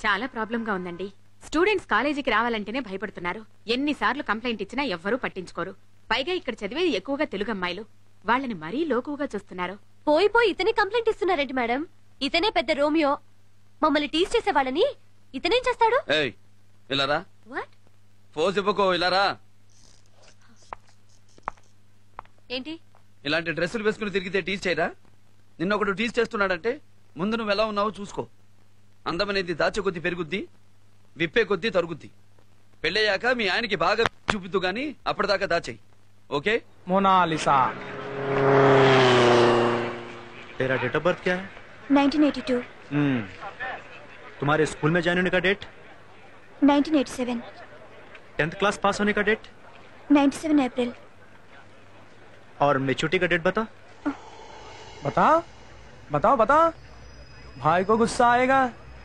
చాలా ప్రాబ్లం గా ఉందండి. స్టూడెంట్స్ కాలేజీకి రావాలంటేనే భయపడుతున్నారు. ఎన్నిసార్లు కంప్లైంట్ ఇచ్చినా ఎవ్వరూ పట్టించుకోరు. పైగా ఇక్కడ చదివేది ఎక్కువగా తెలుగు అమ్మాయిలు. వాళ్ళని మరీ లోకుగా చూస్తున్నారు. పోయి పోయి ఇతనే కంప్లైంట్ ఇస్తున్నారేంటి మేడం? ఇతనే పెద్ద రోమియో. మమ్మల్ని టీచ్ చేసే వాళ్ళని ఇతనేం చేస్తాడు? ఏంటి ఇలాంటి డ్రెస్సులు వేసుకుని తిరిగితే టీచ్ చేయరా? నిన్నొకడు టీచ్ చేస్తున్నాడంటే ముందు నువ్వు ఎలా ఉన్నావో చూసుకో. అందమనేది దాచే కొద్దీ పెరుగుద్ది, విప్పే కొద్దీ తరుగుద్ది. పెళ్ళయ్యాక మీ ఆయనకి బాగా చూపిద్దు గాని అప్పటిదాకా దాచేయి. ఓకే? मोनालिसा। तेरा डेट ऑफ बर्थ क्या है? 1982। तुम्हारे स्कूल में ज्वाइन होने का डेट? 1987। 10th क्लास पास होने का डेट? 97 अप्रैल। और मेच्योरिटी का डेट बता। बताओ बताओ बताओ, भाई को गुस्सा आएगा।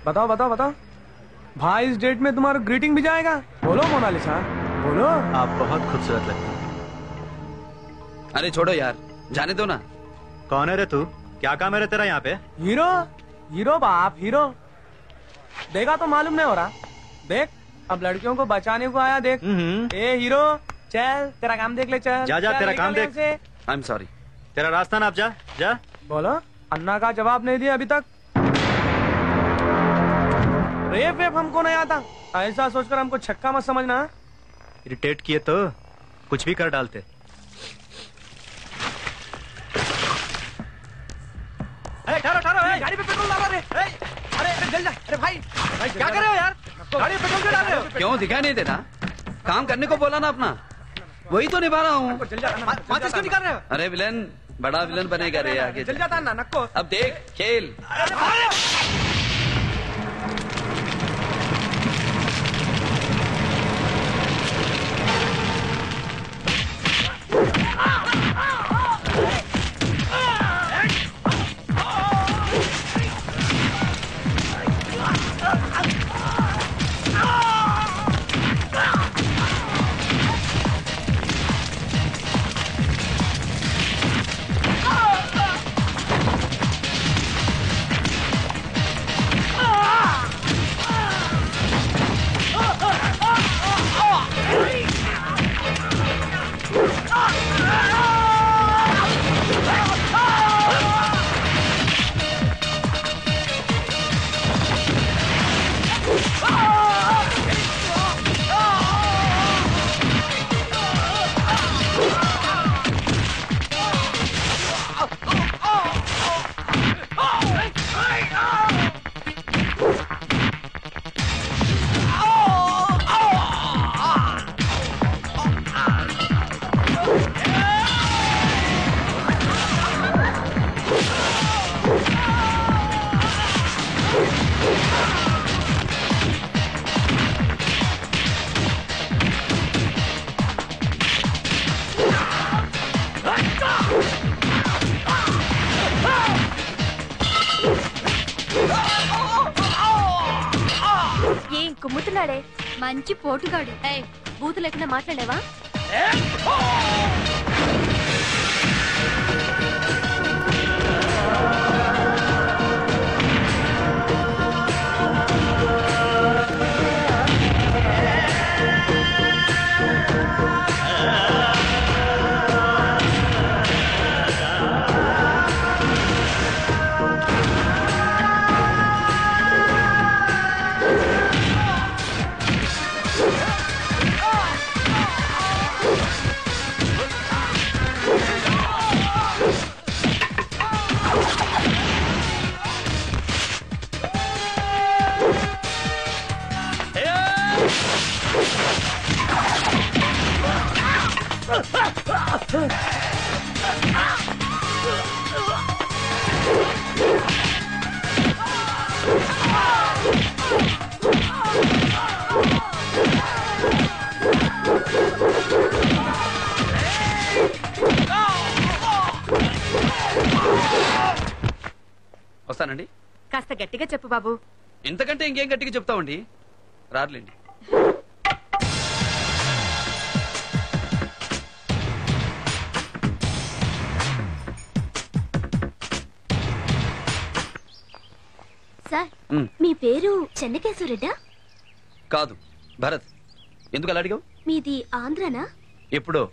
बताओ बताओ बताओ, भाई इस डेट में तुम्हारा ग्रीटिंग भी जाएगा। बोलो मोनालिसा बोलो। आप बहुत खूबसूरत लगते हैं। अरे छोड़ो यार, जाने दो ना। कौन है रे तू? क्या काम है रे तेरा यहाँ पे? हीरो हीरो बाप हीरो। देखा तो मालूम नहीं हो रहा। देख अब लड़कियों को बचाने को आया। देख ए हीरो, चल तेरा काम देख ले। चल जा जा, तेरा काम देख। I am sorry. तेरा रास्ता ना, आप जा जा। बोलो, अन्ना का जवाब नहीं दिया अभी तक। रेप वेप हमको नहीं आता, ऐसा सोचकर हमको छक्का मत समझना। इरिटेट किए तो कुछ भी कर डालते। ठहरो ठहरो, गाड़ी पे पेट्रोल डालो रे। अरे जल जा। अरे भाई क्या कर रहे हो यार? गाड़ी पे पेट्रोल क्यों डाल रहे हो? क्यों दिखाई नहीं देता? काम करने को बोला ना अपना, वही तो निभा रहा हूँ। माचिस क्यों निकाल रहे हो? अरे विलन, बड़ा विलन बनेगा रे आगे। जल जाता ना नक्को। अब देख खेल। ఏం కుమ్ముతున్నాడే మంచి పోటుగాడు. బూతు లేకుండా మాట్లాడేవా? వస్తానండి. కాస్త గట్టిగా చెప్పు బాబు. ఇంతకంటే ఇంకేం గట్టిగా చెప్తామండి. రారులేండి. సార్ ఉమ్, మీ పేరు చెన్నకేశ్వరెడ్డా? కాదు భరత్. ఎందుకు అలా అడిగావు? మీది ఆంధ్రనా? ఎప్పుడో,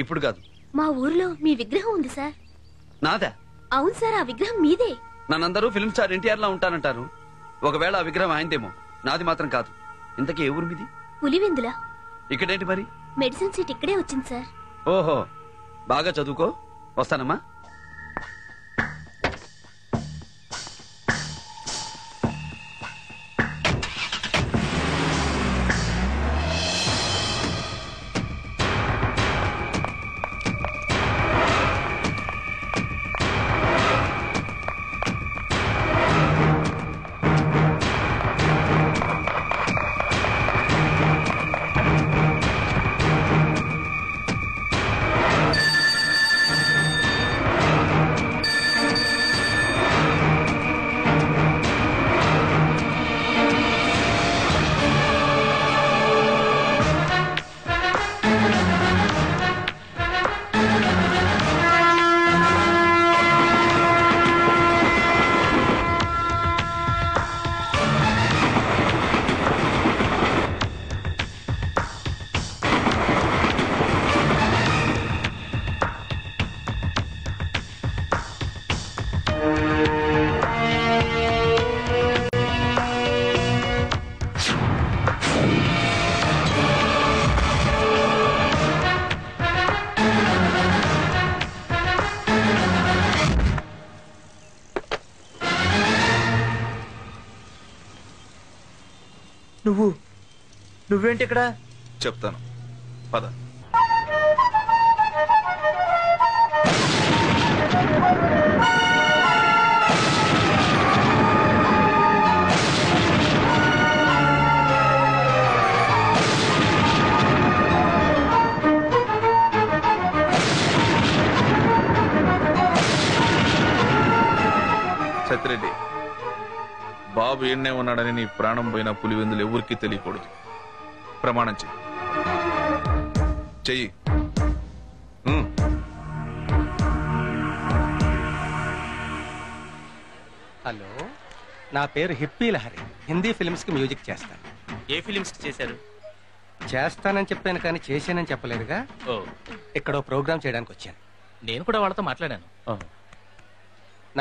ఇప్పుడు కాదు. మా ఊర్లో మీ విగ్రహం ఉంది సార్. నాదా? అవును సార్, ఆ విగ్రహం మీదే. నన్నందరూ ఫిల్మ్ స్టార్ ఎన్టీఆర్ లా ఉంటానంటారు. ఒకవేళ ఆ విగ్రహం ఆయనదేమో, నాది మాత్రం కాదు. ఇంతకీ ఏ ఊరు మీది? పులివెందుల. ఇక్కడేంటి మరి? మెడిసిన్ సీట్ ఇక్కడే వచ్చింది సార్. ఓహో, బాగా చదువుకో. వస్తానమ్మా. నువ్వేంటి ఇక్కడ? చెప్తాను, పద. సత్యరెడ్డి, బాబు ఎన్నే ఉన్నాడని నీ ప్రాణం పోయిన పులివెందులు ఎవరికీ తెలియకూడదు. ప్రమాణం చెయ్యి. హలో, నా పేరు హిప్పీ లహరి. హిందీ ఫిల్మ్స్ కి మ్యూజిక్ చేస్తాను. ఏ ఫిలిమ్స్ చేశారు? చేస్తానని చెప్పాను కానీ చేశానని చెప్పలేదుగా. ఓ, ఇక్కడ ప్రోగ్రామ్ చేయడానికి వచ్చాను. నేను కూడా వాళ్ళతో మాట్లాడాను.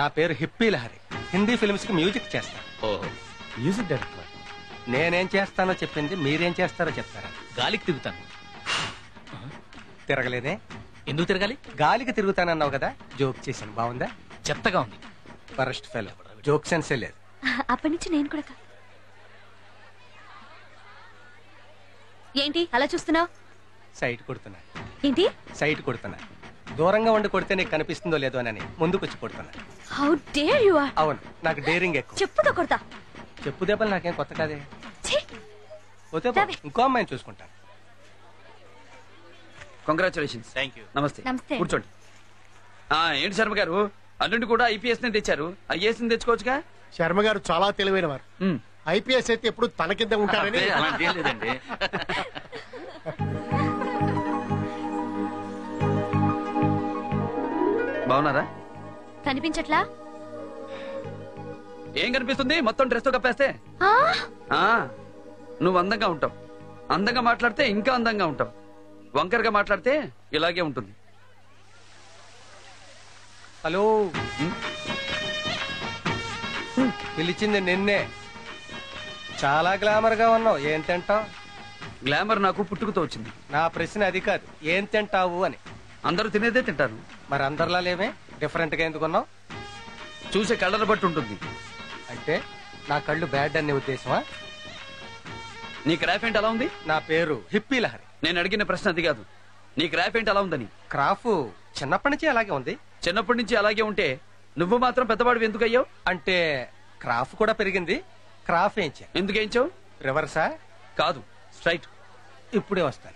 నా పేరు హిప్పీ లహరి. హిందీ ఫిల్మ్స్ కి మ్యూజిక్ చేస్తాను. ఓహో, మ్యూజిక్ డైరెక్టర్. నేనేం చేస్తానో చెప్పింది మీరేం చేస్తారో చెప్తారా? గాలికి తిరుగుతాను. తిరగలేదే? ఎందుకు తిరగాలి? గాలికి తిరుగుతానన్నావు కదా, జోక్ చేశాను. బాగుందా? చెత్తగా ఉంది. ఫరెస్ట్ ఫెలో, జోక్ సెన్సే లేదు. అప్పటి నుంచి నేను కూడా ఏంటి అలా చూస్తున్నావు? సైట్ కొడుతున్నా. ఏంటి సైట్ కొడుతున్నా? దూరంగా ఉండి కొడితే నీకు కనిపిస్తుందో లేదో అని ముందుకొచ్చి కొడుతున్నా. How dare you are. అవును, నాకు డేరింగ్ ఎక్కువ. చెప్పుతో కొడతా. చెప్పు దెబ్బలు నాకేం కొత్త కాదే. ఛీ! పోతే పో, ఇంకో అమ్మాయిని చూసుకుంటాను. కంగ్రాచులేషన్స్. Thank you. నమస్తే. నమస్తే. కూర్చోండి. ఏంటి శర్మ గారు, అల్లుండి కూడా ఐపీఎస్ ని తెచ్చారు. ఐఏఎస్ ని తెచ్చుకోవచ్చుగా. శర్మ గారు చాలా తెలివైన వారు. ఉమ్. ఐపీఎస్ అయితే ఎప్పుడు తన కింద ఉంటారని. అబ్బే, అలాంటిదేం లేదండి. బాగున్నారా? కనిపించట్లా? ఏం కనిపిస్తుంది? మొత్తం డ్రెస్ తో కప్పేస్తే. ఆ? ఆ, నువ్వు అందంగా ఉంటావు. అందంగా మాట్లాడితే ఇంకా అందంగా ఉంటావు. వంకరగా మాట్లాడితే ఇలాగే ఉంటుంది. హలో, పిలిచింది నిన్నే. చాలా గ్లామర్ గా ఉన్నావు. ఏం తింటావు? గ్లామర్ నాకు పుట్టుకతో వచ్చింది. నా ప్రశ్న అది కాదు, ఏం తింటావు అని. అందరూ తినేదే తింటారు. మరి అందరిలా లేమే, డిఫరెంట్ గా ఎందుకున్నావు? చూసే కళ్ళను బట్టి ఉంటుంది. అంటే నా కళ్ళు బ్యాడ్ అనే ఉద్దేశమా? నీ క్రాఫ్ ఏంటి అలా ఉంది? నా పేరు హిప్పీ లహరి. నేను అడిగిన ప్రశ్న అది కాదు. నీ క్రాఫ్ ఏంటి అలా ఉందని. క్రాఫ్ చిన్నప్పటి నుంచి అలాగే ఉంది. చిన్నప్పటి నుంచి అలాగే ఉంటే నువ్వు మాత్రం పెద్దవాడివి ఎందుకు అయ్యావు? అంటే క్రాఫ్ కూడా పెరిగింది. క్రాఫ్ ఏం చేయాలి? ఎందుకు వేయించావు? రివర్సా? కాదు, స్ట్రైట్. ఇప్పుడే వస్తాను.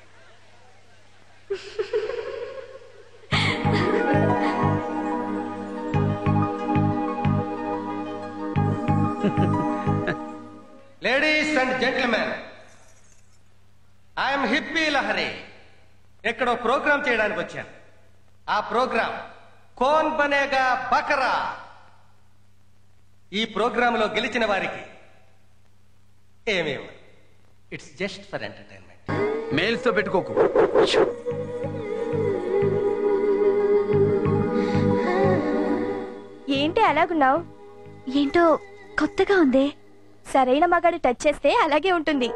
Ladies and gentlemen, I'm Hippi Lahari. ఎక్కడో ప్రోగ్రామ్ చేయడానికి వచ్చాను. ఆ ప్రోగ్రామ్ కోన్ బనేగా బకరా. ఈ ప్రోగ్రామ్ లో గెలిచిన వారికి ఏమేమి it's just for entertainment. Mails తో పెట్టుకోకు. ఏంటి అలాగున్నావు? ఏంటో కొత్తగా ఉంది. సరైన మగాడు టచ్ చేస్తే అలాగే ఉంటుంది.